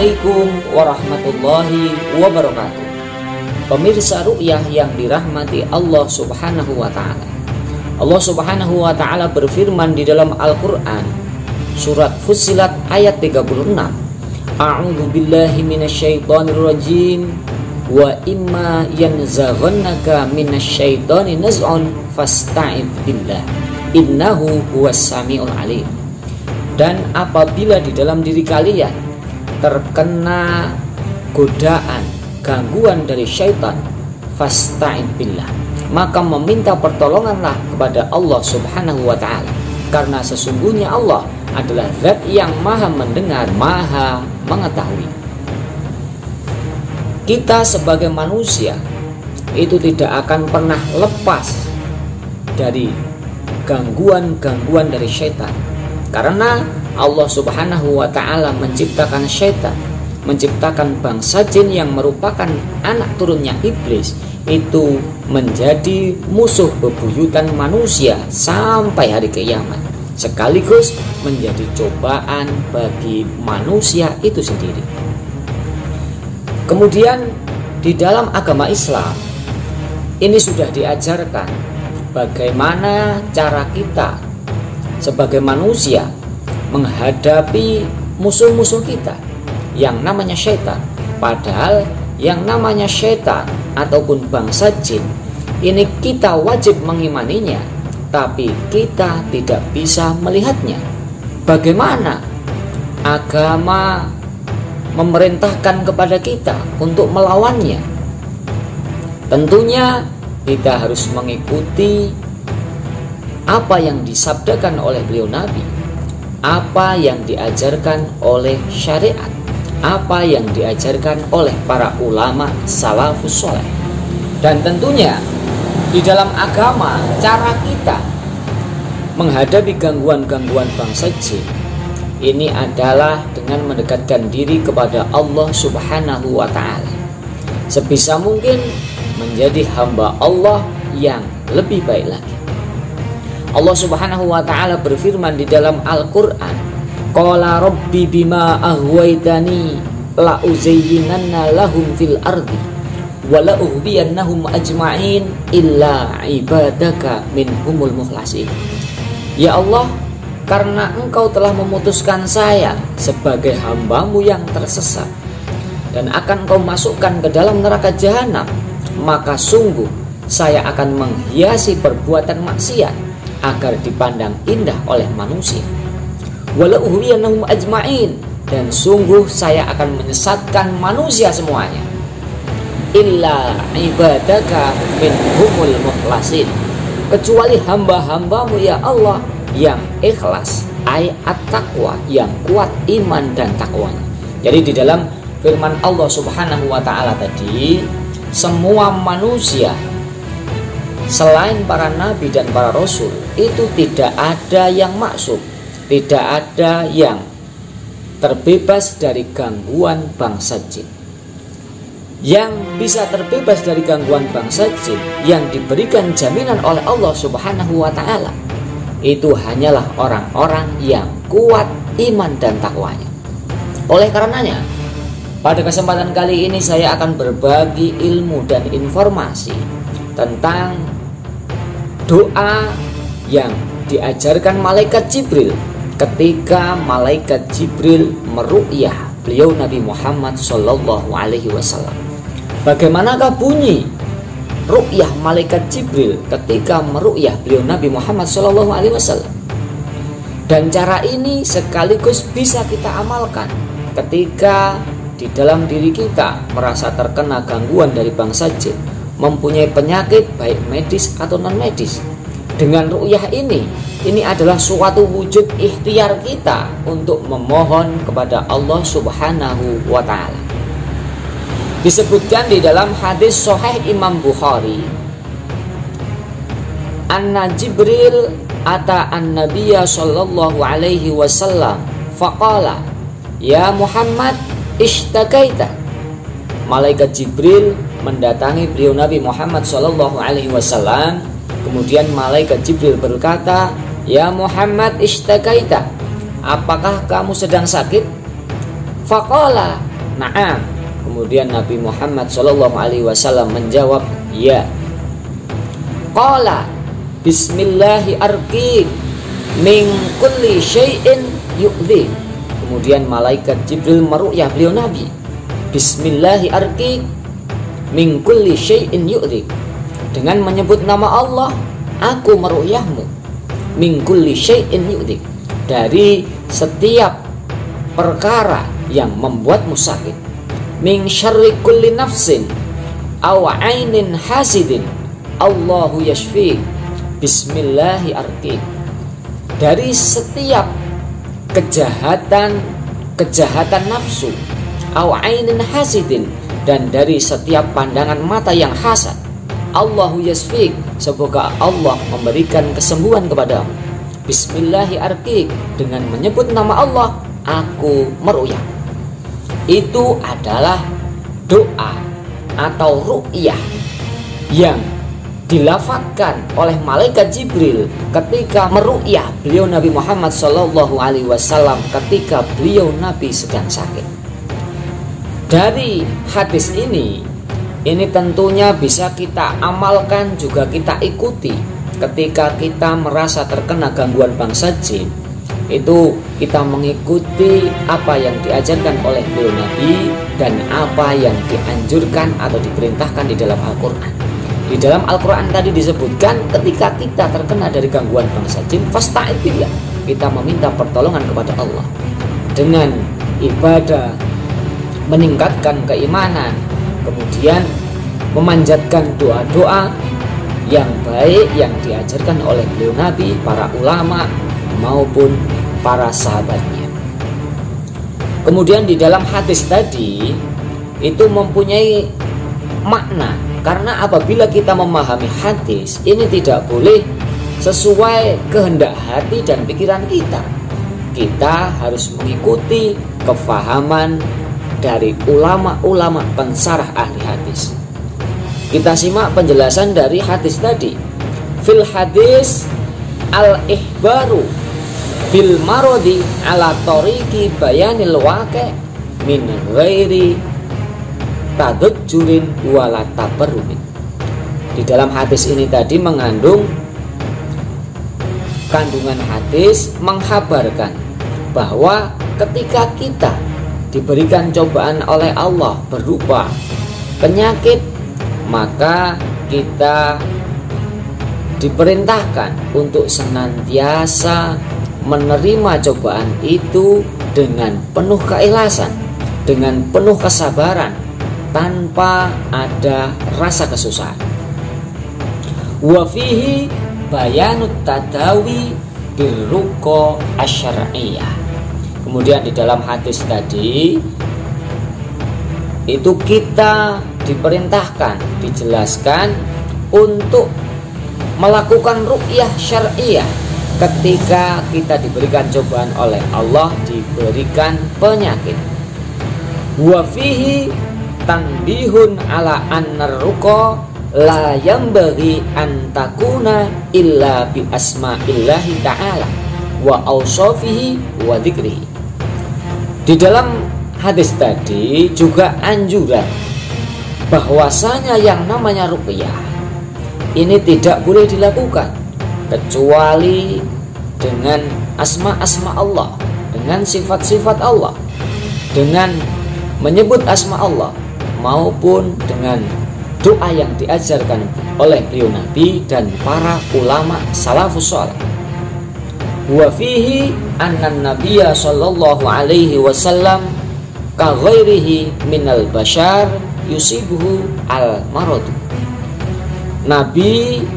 Assalamualaikum warahmatullahi wabarakatuh. Pemirsa ru'yah yang dirahmati Allah subhanahu wa ta'ala, Allah subhanahu wa ta'ala berfirman di dalam Al-Quran surat Fussilat ayat 36, A'udzu billahi minasyaitonir rajim, wa imma yanzaghannaka minasyaitoni naz'un fasta'idz billah innahu huwas samiul alim. Dan apabila di dalam diri kalian terkena godaan, gangguan dari syaitan, fasta'idz billah, maka meminta pertolonganlah kepada Allah subhanahu wa ta'ala, karena sesungguhnya Allah adalah zat yang maha mendengar, maha mengetahui. Kita sebagai manusia itu tidak akan pernah lepas dari gangguan-gangguan dari syaitan, karena Allah subhanahu wa ta'ala menciptakan syaitan, menciptakan bangsa jin yang merupakan anak turunnya iblis, itu menjadi musuh bebuyutan manusia sampai hari kiamat, sekaligus menjadi cobaan bagi manusia itu sendiri. Kemudian di dalam agama Islam ini sudah diajarkan bagaimana cara kita sebagai manusia menghadapi musuh-musuh kita yang namanya syaitan. Padahal yang namanya syaitan ataupun bangsa jin ini kita wajib mengimaninya, tapi kita tidak bisa melihatnya. Bagaimana agama memerintahkan kepada kita untuk melawannya? Tentunya kita harus mengikuti apa yang disabdakan oleh beliau Nabi, apa yang diajarkan oleh syariat, apa yang diajarkan oleh para ulama salafus soleh. Dan tentunya di dalam agama cara kita menghadapi gangguan-gangguan bangsa jin ini adalah dengan mendekatkan diri kepada Allah subhanahu wa ta'ala, sebisa mungkin menjadi hamba Allah yang lebih baik lagi. Allah subhanahu wa ta'ala berfirman di dalam Al-Quran, Qala rabbi bima ahwaitani la uzayyinanna lahum fil ardi wa la uhbiyannahum ajma'in illa ibadaka minhumul mukhlasin. Ya Allah, karena engkau telah memutuskan saya sebagai hambamu yang tersesat dan akan engkau masukkan ke dalam neraka jahanam, maka sungguh saya akan menghiasi perbuatan maksiat agar dipandang indah oleh manusia. Wala uhriyannahum ajma'in, dan sungguh saya akan menyesatkan manusia semuanya. Illa ibadaka minhumul mukhlasin, kecuali hamba-hambamu ya Allah yang ikhlas, ayat taqwa, yang kuat iman dan takwanya. Jadi di dalam firman Allah subhanahu wa ta'ala tadi, semua manusia selain para nabi dan para rasul itu tidak ada yang maksum, tidak ada yang terbebas dari gangguan bangsa jin. Yang bisa terbebas dari gangguan bangsa jin yang diberikan jaminan oleh Allah subhanahu wa ta'ala itu hanyalah orang-orang yang kuat iman dan takwanya. Oleh karenanya, pada kesempatan kali ini saya akan berbagi ilmu dan informasi tentang doa yang diajarkan malaikat Jibril ketika malaikat Jibril meru'yah beliau Nabi Muhammad sallallahu alaihi wasallam. Bagaimanakah bunyi ru'yah malaikat Jibril ketika meru'yah beliau Nabi Muhammad sallallahu alaihi wasallam? Dan cara ini sekaligus bisa kita amalkan ketika di dalam diri kita merasa terkena gangguan dari bangsa jin, mempunyai penyakit baik medis atau non medis. Dengan ru'yah ini adalah suatu wujud ikhtiar kita untuk memohon kepada Allah subhanahu wa ta'ala. Disebutkan di dalam hadis sahih Imam Bukhari, Anna Jibril ata an-nabiyya sallallahu alaihi wasallam faqala ya Muhammad ishtakaita. Malaikat Jibril mendatangi beliau Nabi Muhammad sallallahu alaihi wasallam. Kemudian malaikat Jibril berkata, "Ya Muhammad ishtakaita, apakah kamu sedang sakit?" Faqala, Na'am. Kemudian Nabi Muhammad SAW menjawab, ya. Qala bismillahi arqik min kulli syai'in yu'dhi. Kemudian malaikat Jibril meruqyah beliau Nabi, bismillahi arqik min kulli syai'in yu'dhi. Dengan menyebut nama Allah, aku meruqyahmu min kulli syai'in yu'dhi, dari setiap perkara yang membuatmu sakit. Min syarri kulli nafsin aw ainin hasidin Allahu yashfi bismillahi arqik. Dari setiap kejahatan nafsu, aw ainin hasidin, dan dari setiap pandangan mata yang hasad, Allahu yashfi, semoga Allah memberikan kesembuhan kepadamu. Bismillahi arqik, dengan menyebut nama Allah aku meruqyah. Itu adalah doa atau ruqyah yang dilafadzkan oleh malaikat Jibril ketika meruqyah beliau Nabi Muhammad SAW ketika beliau Nabi sedang sakit. Dari hadis ini tentunya bisa kita amalkan, juga kita ikuti ketika kita merasa terkena gangguan bangsa jin. Itu kita mengikuti apa yang diajarkan oleh beliau Nabi dan apa yang dianjurkan atau diperintahkan di dalam Al-Quran. Di dalam Al-Quran tadi disebutkan ketika kita terkena dari gangguan bangsa jin, fasta'id billah, kita meminta pertolongan kepada Allah dengan ibadah, meningkatkan keimanan, kemudian memanjatkan doa-doa yang baik yang diajarkan oleh beliau Nabi, para ulama maupun para sahabatnya. Kemudian di dalam hadis tadi itu mempunyai makna, karena apabila kita memahami hadis ini tidak boleh sesuai kehendak hati dan pikiran kita. Kita harus mengikuti kefahaman dari ulama-ulama pensarah ahli hadis. Kita simak penjelasan dari hadis tadi. Fil hadis al-ihbaru bil marodi ala tariqi bayanil waqi' min ghairi tadajjurin wala tabarrumin. Di dalam hadis ini tadi mengandung kandungan hadis menghabarkan bahwa ketika kita diberikan cobaan oleh Allah berupa penyakit, maka kita diperintahkan untuk senantiasa menerima cobaan itu dengan penuh keikhlasan, dengan penuh kesabaran, tanpa ada rasa kesusahan. Wa fihi bayanut tadawi birruqa asyariyah. Kemudian di dalam hadis tadi itu kita diperintahkan, dijelaskan untuk melakukan ruqyah syar'iyah ketika kita diberikan cobaan oleh Allah, diberikan penyakit. Wa fihi tanbihun ala annar ruqa la yambaghi an takuna illa bi asma'illahi ta'ala wa awsafihi wa dzikrihi. Di dalam hadis tadi juga anjuran bahwasanya yang namanya ruqyah ini tidak boleh dilakukan kecuali dengan asma-asma Allah, dengan sifat-sifat Allah, dengan menyebut asma Allah, maupun dengan doa yang diajarkan oleh beliau Nabi dan para ulama salafus saleh. Wa fihi anna nabiyya sallallahu alaihi wasallam ka ghairihi minal bashar yusibuhu al marad. Nabi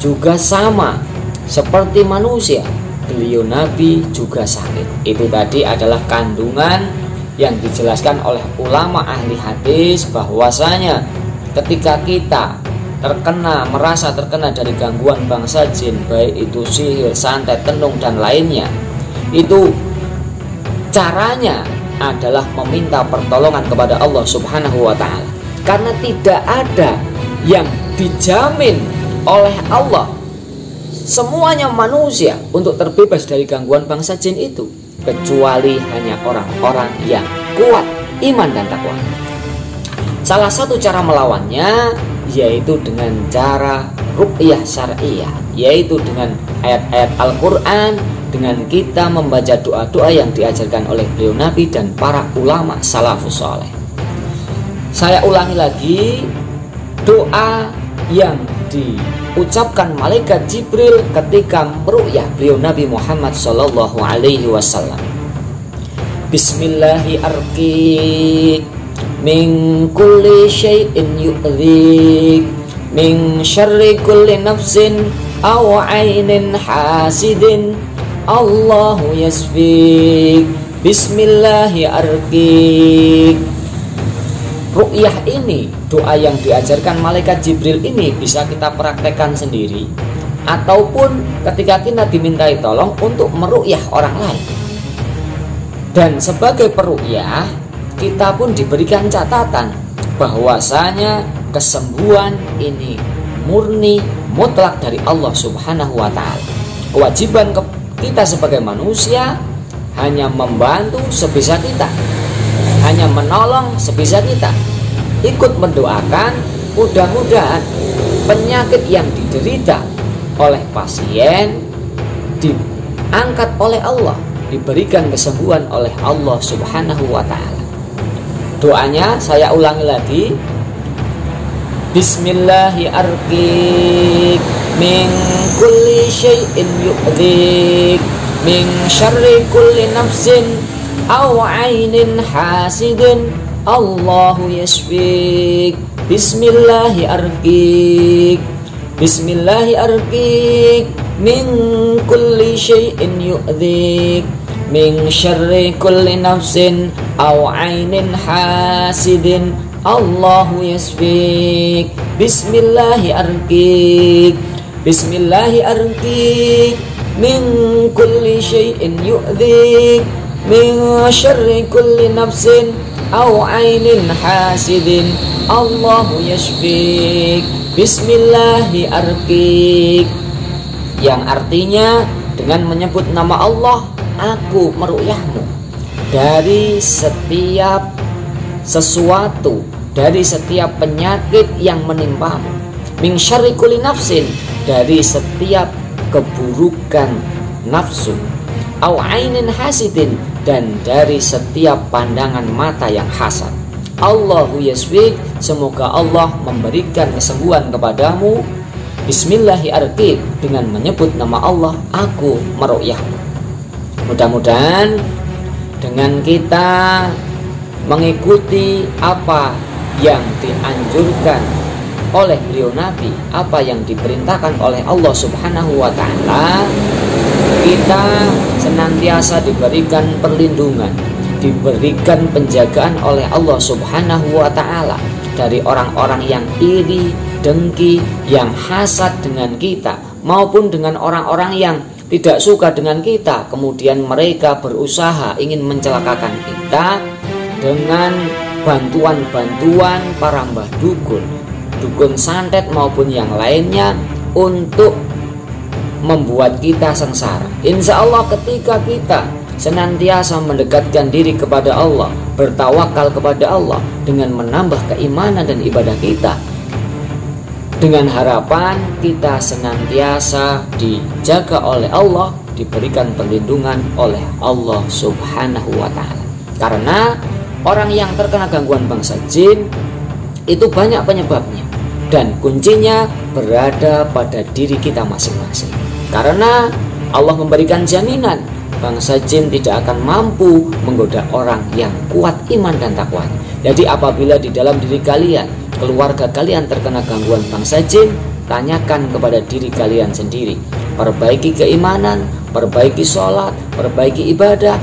juga sama seperti manusia, beliau Nabi juga sakit. Itu tadi adalah kandungan yang dijelaskan oleh ulama ahli hadis bahwasanya ketika kita merasa terkena dari gangguan bangsa jin, baik itu sihir, santet, tenung dan lainnya, itu caranya adalah meminta pertolongan kepada Allah Subhanahu wa ta'ala, karena tidak ada yang dijamin oleh Allah semuanya manusia untuk terbebas dari gangguan bangsa jin itu, kecuali hanya orang-orang yang kuat iman dan takwa. Salah satu cara melawannya yaitu dengan cara ruqyah syar'iyah, yaitu dengan ayat-ayat Al-Quran, dengan kita membaca doa-doa yang diajarkan oleh beliau Nabi dan para ulama salafus saleh. Saya ulangi lagi, doa yang diucapkan malaikat Jibril ketika meruqyah beliau Nabi Muhammad sallallahu alaihi wasallam. Bismillahirrahmanirrahim. Min kulli syai'in yu'dhik, min syarri kulli nafsin aw 'ainin hasidin, Allahu yasfik. Bismillahirrahmanirrahim. Ruqyah ini, doa yang diajarkan malaikat Jibril ini bisa kita praktekkan sendiri, ataupun ketika kita dimintai tolong untuk meruqyah orang lain. Dan sebagai peruqyah, kita pun diberikan catatan bahwasanya kesembuhan ini murni mutlak dari Allah Subhanahu wa Ta'ala. Kewajiban kita sebagai manusia hanya membantu sebisa kita, hanya menolong sebisa kita, ikut mendoakan. Mudah-mudahan penyakit yang diderita oleh pasien diangkat oleh Allah, diberikan kesembuhan oleh Allah Subhanahu wa Ta'ala. Doanya saya ulangi lagi. Bismillahirrahmanirrahim. Min kulli syai'in yu'dhik, min syarri kulli nafsin aw 'ainin hasidin, Allahu yasfik. Bismillahirrahmanirrahim. Bismillahirrahmanirrahim. Min kulli syai'in yu'dhik, min syarri kulli nafsin aw 'ainin hasidin, Allahu yasfik. Bismillahirrahmanirrahim. Bismillahirrahmanirrahim. Min kulli syai'in yu'dhik, min syarri kulli nafsin aw 'ainin hasidin, Allahu yasfik. Bismillahirrahmanirrahim. Yang artinya dengan menyebut nama Allah, aku meruqyahmu dari setiap sesuatu, dari setiap penyakit yang menimpamu. Min syarri kulli nafsin, dari setiap keburukan nafsu. Au 'ainin hasidin, dan dari setiap pandangan mata yang hasad. Allahu yasfik, semoga Allah memberikan kesembuhan kepadamu. Bismillahirrahmanirrahim, dengan menyebut nama Allah, aku meruqyahmu. Mudah-mudahan dengan kita mengikuti apa yang dianjurkan oleh beliau Nabi, apa yang diperintahkan oleh Allah Subhanahu wa Ta'ala, kita senantiasa diberikan perlindungan, diberikan penjagaan oleh Allah Subhanahu wa Ta'ala dari orang-orang yang iri, dengki, yang hasad dengan kita, maupun dengan orang-orang yang tidak suka dengan kita, kemudian mereka berusaha ingin mencelakakan kita dengan bantuan-bantuan para mbah dukun, dukun santet maupun yang lainnya untuk membuat kita sengsara. Insya Allah ketika kita senantiasa mendekatkan diri kepada Allah, bertawakal kepada Allah dengan menambah keimanan dan ibadah kita, dengan harapan kita senantiasa dijaga oleh Allah, diberikan perlindungan oleh Allah Subhanahu wa Ta'ala. Karena orang yang terkena gangguan bangsa jin itu banyak penyebabnya, dan kuncinya berada pada diri kita masing-masing. Karena Allah memberikan jaminan bangsa jin tidak akan mampu menggoda orang yang kuat iman dan takwa. Jadi apabila di dalam diri kalian, keluarga kalian terkena gangguan bangsa jin, tanyakan kepada diri kalian sendiri. Perbaiki keimanan, perbaiki sholat, perbaiki ibadah,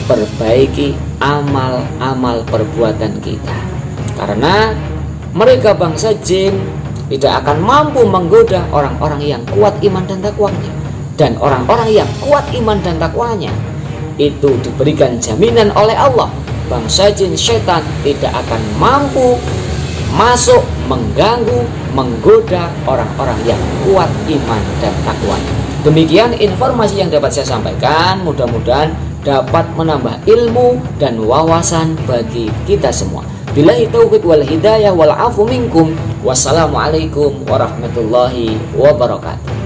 perbaiki amal-amal perbuatan kita. Karena mereka bangsa jin tidak akan mampu menggoda orang-orang yang kuat iman dan takwanya. Dan orang-orang yang kuat iman dan takwanya itu diberikan jaminan oleh Allah, bangsa jin setan tidak akan mampu masuk, mengganggu, menggoda orang-orang yang kuat iman dan takwanya. Demikian informasi yang dapat saya sampaikan. Mudah-mudahan dapat menambah ilmu dan wawasan bagi kita semua. Billahi taufiq wal hidayah wal afu minkum. Wassalamualaikum warahmatullahi wabarakatuh.